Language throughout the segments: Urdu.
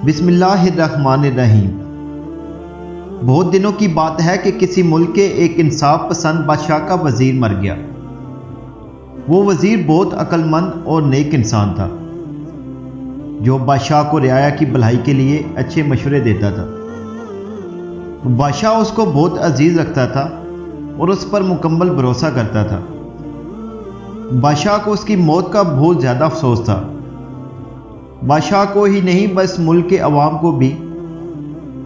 بسم اللہ الرحمن الرحیم۔ بہت دنوں کی بات ہے کہ کسی ملک کے ایک انصاف پسند بادشاہ کا وزیر مر گیا۔ وہ وزیر بہت عقل مند اور نیک انسان تھا، جو بادشاہ کو رعایا کی بھلائی کے لیے اچھے مشورے دیتا تھا۔ بادشاہ اس کو بہت عزیز رکھتا تھا اور اس پر مکمل بھروسہ کرتا تھا۔ بادشاہ کو اس کی موت کا بہت زیادہ افسوس تھا۔ بادشاہ کو ہی نہیں بس ملک کے عوام کو بھی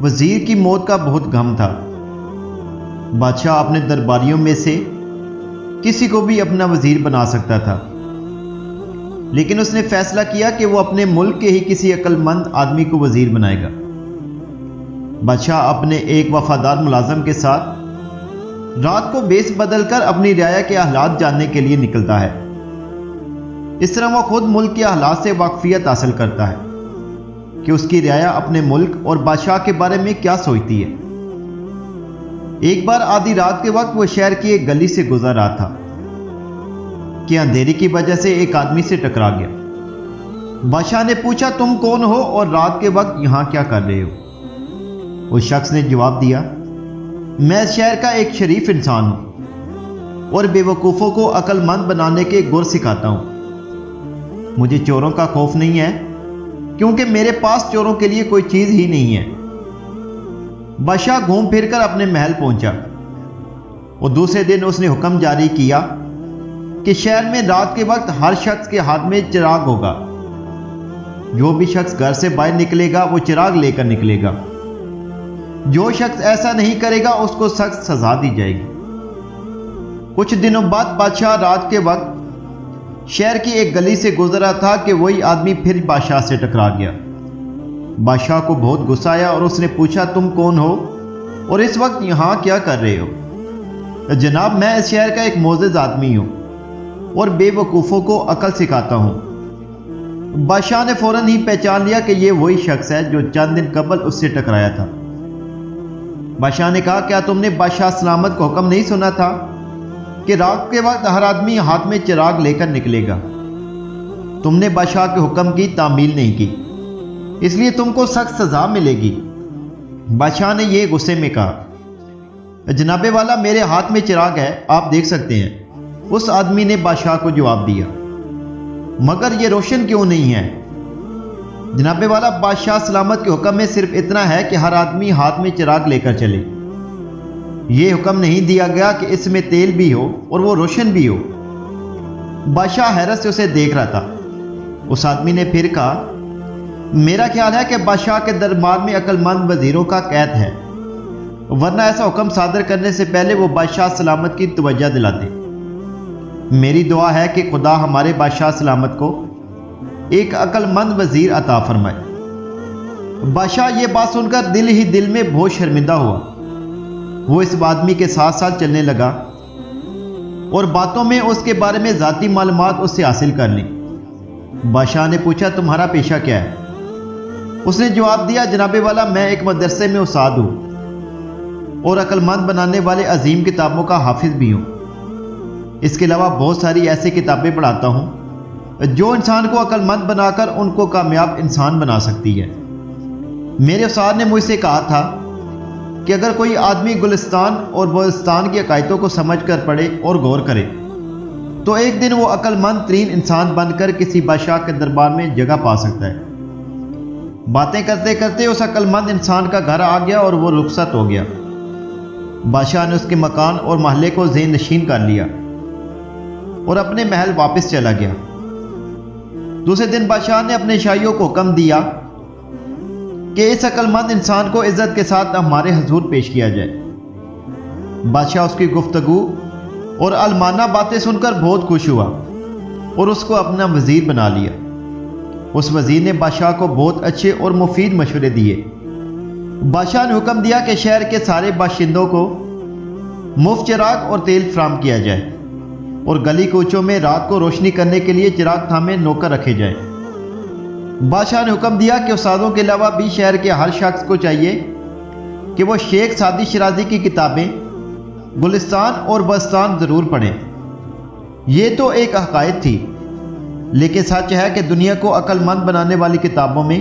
وزیر کی موت کا بہت غم تھا۔ بادشاہ اپنے درباریوں میں سے کسی کو بھی اپنا وزیر بنا سکتا تھا، لیکن اس نے فیصلہ کیا کہ وہ اپنے ملک کے ہی کسی عقل مند آدمی کو وزیر بنائے گا۔ بادشاہ اپنے ایک وفادار ملازم کے ساتھ رات کو بیس بدل کر اپنی رعایا کے حالات جاننے کے لیے نکلتا ہے۔ اس طرح وہ خود ملک کے حالات سے واقفیت حاصل کرتا ہے کہ اس کی رعایا اپنے ملک اور بادشاہ کے بارے میں کیا سوچتی ہے۔ ایک بار آدھی رات کے وقت وہ شہر کی ایک گلی سے گزر رہا تھا کہ اندھیری کی وجہ سے ایک آدمی سے ٹکرا گیا۔ بادشاہ نے پوچھا، تم کون ہو اور رات کے وقت یہاں کیا کر رہے ہو؟ اس شخص نے جواب دیا، میں اس شہر کا ایک شریف انسان ہوں اور بے وقوفوں کو عقل مند بنانے کے گر سکھاتا ہوں۔ مجھے چوروں کا خوف نہیں ہے، کیونکہ میرے پاس چوروں کے لیے کوئی چیز ہی نہیں ہے۔ بادشاہ گھوم پھر کر اپنے محل پہنچا اور دوسرے دن اس نے حکم جاری کیا کہ شہر میں رات کے وقت ہر شخص کے ہاتھ میں چراغ ہوگا۔ جو بھی شخص گھر سے باہر نکلے گا وہ چراغ لے کر نکلے گا۔ جو شخص ایسا نہیں کرے گا اس کو سخت سزا دی جائے گی۔ کچھ دنوں بعد بادشاہ رات کے وقت شہر کی ایک گلی سے گزرا تھا کہ وہی آدمی پھر بادشاہ سے ٹکرا گیا۔ بادشاہ کو بہت غصہ آیا اور اس نے پوچھا، تم کون ہو اور اس وقت یہاں کیا کر رہے ہو؟ جناب، میں اس شہر کا ایک معزز آدمی ہوں اور بے وقوفوں کو عقل سکھاتا ہوں۔ بادشاہ نے فوراً ہی پہچان لیا کہ یہ وہی شخص ہے جو چند دن قبل اس سے ٹکرایا تھا۔ بادشاہ نے کہا، کیا تم نے بادشاہ سلامت کو حکم نہیں سنا تھا کہ رات کے وقت ہر آدمی ہاتھ میں چراغ لے کر نکلے گا؟ تم نے بادشاہ کے حکم کی تعمیل نہیں کی، اس لیے تم کو سخت سزا ملے گی۔ بادشاہ نے یہ غصے میں کہا، جناب والا، میرے ہاتھ میں چراغ ہے، آپ دیکھ سکتے ہیں۔ اس آدمی نے بادشاہ کو جواب دیا، مگر یہ روشن کیوں نہیں ہے؟ جناب والا، بادشاہ سلامت کے حکم میں صرف اتنا ہے کہ ہر آدمی ہاتھ میں چراغ لے کر چلے۔ یہ حکم نہیں دیا گیا کہ اس میں تیل بھی ہو اور وہ روشن بھی ہو۔ بادشاہ حیرت سے اسے دیکھ رہا تھا۔ اس آدمی نے پھر کہا، میرا خیال ہے کہ بادشاہ کے دربار میں عقل مند وزیروں کا قید ہے، ورنہ ایسا حکم صادر کرنے سے پہلے وہ بادشاہ سلامت کی توجہ دلاتے۔ میری دعا ہے کہ خدا ہمارے بادشاہ سلامت کو ایک عقل مند وزیر عطا فرمائے۔ بادشاہ یہ بات سن کر دل ہی دل میں بہت شرمندہ ہوا۔ وہ اس آدمی کے ساتھ ساتھ چلنے لگا اور باتوں میں اس کے بارے میں ذاتی معلومات اس سے حاصل کر لی۔ بادشاہ نے پوچھا، تمہارا پیشہ کیا ہے؟ اس نے جواب دیا، جناب والا، میں ایک مدرسے میں استاد ہوں اور عقل مند بنانے والے عظیم کتابوں کا حافظ بھی ہوں۔ اس کے علاوہ بہت ساری ایسی کتابیں پڑھاتا ہوں جو انسان کو عقل مند بنا کر ان کو کامیاب انسان بنا سکتی ہے۔ میرے استاد نے مجھ سے کہا تھا کہ اگر کوئی آدمی گلستان اور بلستان کی عقائدوں کو سمجھ کر پڑھے اور غور کرے تو ایک دن وہ عقل مند ترین انسان بن کر کسی بادشاہ کے دربار میں جگہ پا سکتا ہے۔ باتیں کرتے کرتے اس عقل مند انسان کا گھر آ گیا اور وہ رخصت ہو گیا۔ بادشاہ نے اس کے مکان اور محلے کو ذہن نشین کر لیا اور اپنے محل واپس چلا گیا۔ دوسرے دن بادشاہ نے اپنے شاہیوں کو حکم دیا کہ اس عقل مند انسان کو عزت کے ساتھ ہمارے حضور پیش کیا جائے۔ بادشاہ اس کی گفتگو اور علمانہ باتیں سن کر بہت خوش ہوا اور اس کو اپنا وزیر بنا لیا۔ اس وزیر نے بادشاہ کو بہت اچھے اور مفید مشورے دیے۔ بادشاہ نے حکم دیا کہ شہر کے سارے باشندوں کو مفت چراغ اور تیل فراہم کیا جائے اور گلی کوچوں میں رات کو روشنی کرنے کے لیے چراغ تھامے نوکر رکھے جائیں۔ بادشاہ نے حکم دیا کہ استادوں کے علاوہ بھی شہر کے ہر شخص کو چاہیے کہ وہ شیخ سعدی شیرازی کی کتابیں گلستان اور بستان ضرور پڑھیں۔ یہ تو ایک حقائق تھی، لیکن سچ ہے کہ دنیا کو عقل مند بنانے والی کتابوں میں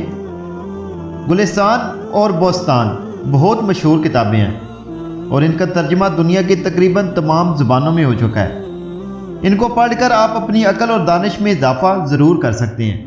گلستان اور بوستان بہت مشہور کتابیں ہیں اور ان کا ترجمہ دنیا کی تقریباً تمام زبانوں میں ہو چکا ہے۔ ان کو پڑھ کر آپ اپنی عقل اور دانش میں اضافہ ضرور کر سکتے ہیں۔